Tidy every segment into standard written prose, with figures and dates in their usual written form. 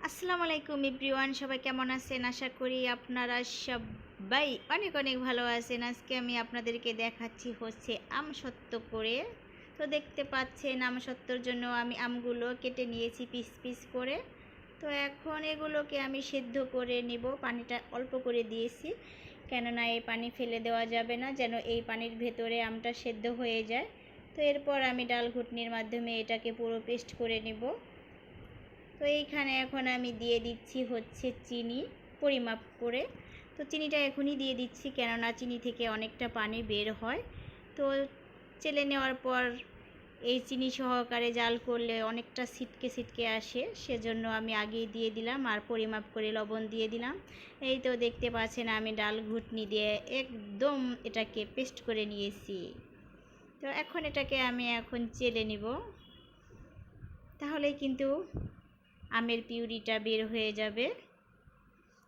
আসসালামু আলাইকুম এভরিওয়ান, সবাই কেমন আছেন? আশা করি আপনারা সবাই অনেক অনেক ভালো আছেন। আজকে আমি আপনাদেরকে দেখাচ্ছি হচ্ছে আমসত্ত্ব করে। তো দেখতে পাচ্ছেন আমসত্ত্বর জন্য আমি আমগুলো কেটে নিয়েছি পিস পিস করে। তো এখন এগুলোকে আমি সেদ্ধ করে নিব। পানিটা অল্প করে দিয়েছি, কেননা এই পানি ফেলে দেওয়া যাবে না, যেন এই পানির ভেতরে আমটা সেদ্ধ হয়ে যায়। তো এরপর আমি ডাল ঘুটনির মাধ্যমে এটাকে পুরো পেস্ট করে নিব। তো এইখানে এখন আমি দিয়ে দিচ্ছি হচ্ছে চিনি পরিমাপ করে। তো চিনিটা এখনই দিয়ে দিচ্ছি, কেননা চিনি থেকে অনেকটা পানি বের হয়। তো চেলে নেওয়ার পর এই চিনি সহকারে জাল করলে অনেকটা ছিটকে ছিটকে আসে, সেজন্য আমি আগেই দিয়ে দিলাম আর পরিমাপ করে লবণ দিয়ে দিলাম। এই তো দেখতে পাচ্ছেন আমি ডাল ঘুটনি দিয়ে একদম এটাকে পেস্ট করে নিয়েছি। তো এখন এটাকে আমি চেলে নিব, তাহলে কিন্তু আমের পিউরিটা বের হয়ে যাবে।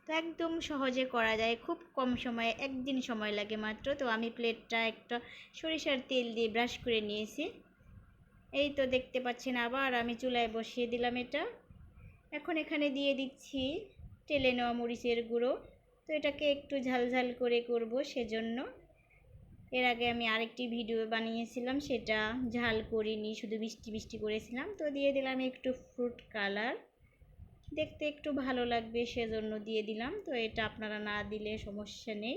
তো একদম সহজে করা যায়, খুব কম সময়ে, একদিন সময় লাগে মাত্র। তো আমি প্লেটটা একটা সরিষার তেল দিয়ে ব্রাশ করে নিয়েছি। এই তো দেখতে পাচ্ছেন আবার আমি চুলায় বসিয়ে দিলাম এটা। এখন এখানে দিয়ে দিচ্ছি টেলে নেওয়া মরিচের গুঁড়ো। তো এটাকে একটু ঝালঝাল করে করব, সেজন্য এর আগে আমি আরেকটি ভিডিও বানিয়েছিলাম, সেটা ঝাল করিনি, শুধু মিষ্টি মিষ্টি করেছিলাম। তো দিয়ে দিলাম একটু ফ্রুট কালার, দেখতে একটু ভালো লাগবে সেজন্য দিয়ে দিলাম। তো এটা আপনারা না দিলে সমস্যা নেই,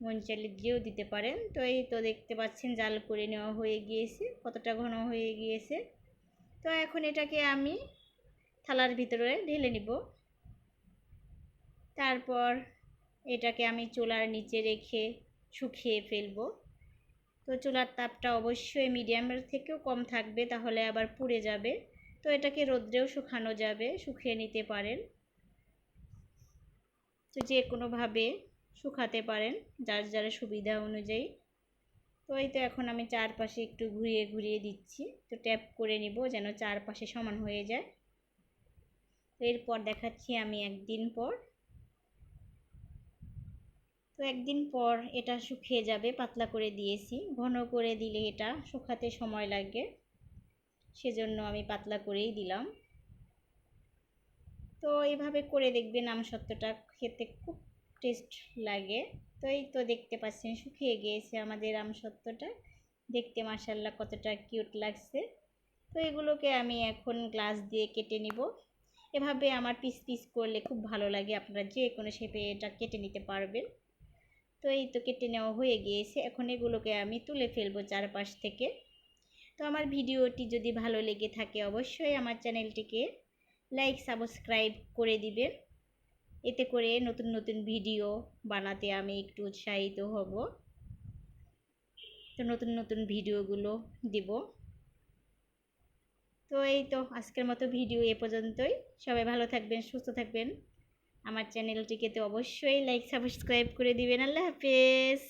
মন চাইলে দিয়েও দিতে পারেন। তো এই তো দেখতে পাচ্ছেন জাল করে নেওয়া হয়ে গিয়েছে, কতটা ঘন হয়ে গিয়েছে। তো এখন এটাকে আমি থালার ভিতরে ঢেলে নিব। তারপর এটাকে আমি চুলার নিচে রেখে শুকিয়ে ফেলবো। তো চুলার তাপটা অবশ্যই মিডিয়ামের থেকেও কম থাকবে, তাহলে আবার পুড়ে যাবে। তো এটাকে রোদ্রেও শুকানো যাবে, শুকিয়ে নিতে পারেন। তো যে কোনোভাবে শুকাতে পারেন যার যার সুবিধা অনুযায়ী। তো এই তো এখন আমি চারপাশে একটু ঘুরিয়ে ঘুরিয়ে দিচ্ছি, তো ট্যাপ করে নিব যেন চারপাশে সমান হয়ে যায়। তো এরপর দেখাচ্ছি আমি একদিন পর। তো একদিন পর এটা শুকিয়ে যাবে, পাতলা করে দিয়েছি, ঘন করে দিলে এটা শুকাতে সময় লাগে, সেজন্য আমি পাতলা করেই দিলাম। তো এইভাবে করে দেখবেন আমসত্ত্বটা খেতে খুব টেস্ট লাগে। তো এই তো দেখতে পাচ্ছেন শুকিয়ে গিয়েছে আমাদের আমসত্ত্বটা, দেখতে মাশাআল্লাহ কতটা কিউট লাগছে। তো এগুলোকে আমি এখন গ্লাস দিয়ে কেটে নিব। এভাবে আমার পিস পিস করলে খুব ভালো লাগে, আপনারা যে কোনো শেপে এটা কেটে নিতে পারবেন। তো এই তো কেটে নেওয়া হয়ে গিয়েছে, এখন এগুলোকে আমি তুলে ফেলবো চারপাশ থেকে। তো আমার ভিডিওটি যদি ভালো লেগে থাকে অবশ্যই আমার চ্যানেলটিকে লাইক সাবস্ক্রাইব করে দিবেন, এতে করে নতুন নতুন ভিডিও বানাতে আমি একটু উৎসাহিত হব। তো নতুন নতুন ভিডিওগুলো দিব। তো এই তো আজকের মতো ভিডিও এ পর্যন্তই। সবাই ভালো থাকবেন, সুস্থ থাকবেন। আমার চ্যানেলটিকে তো অবশ্যই লাইক সাবস্ক্রাইব করে দিবেন। আল্লাহ হাফেজ।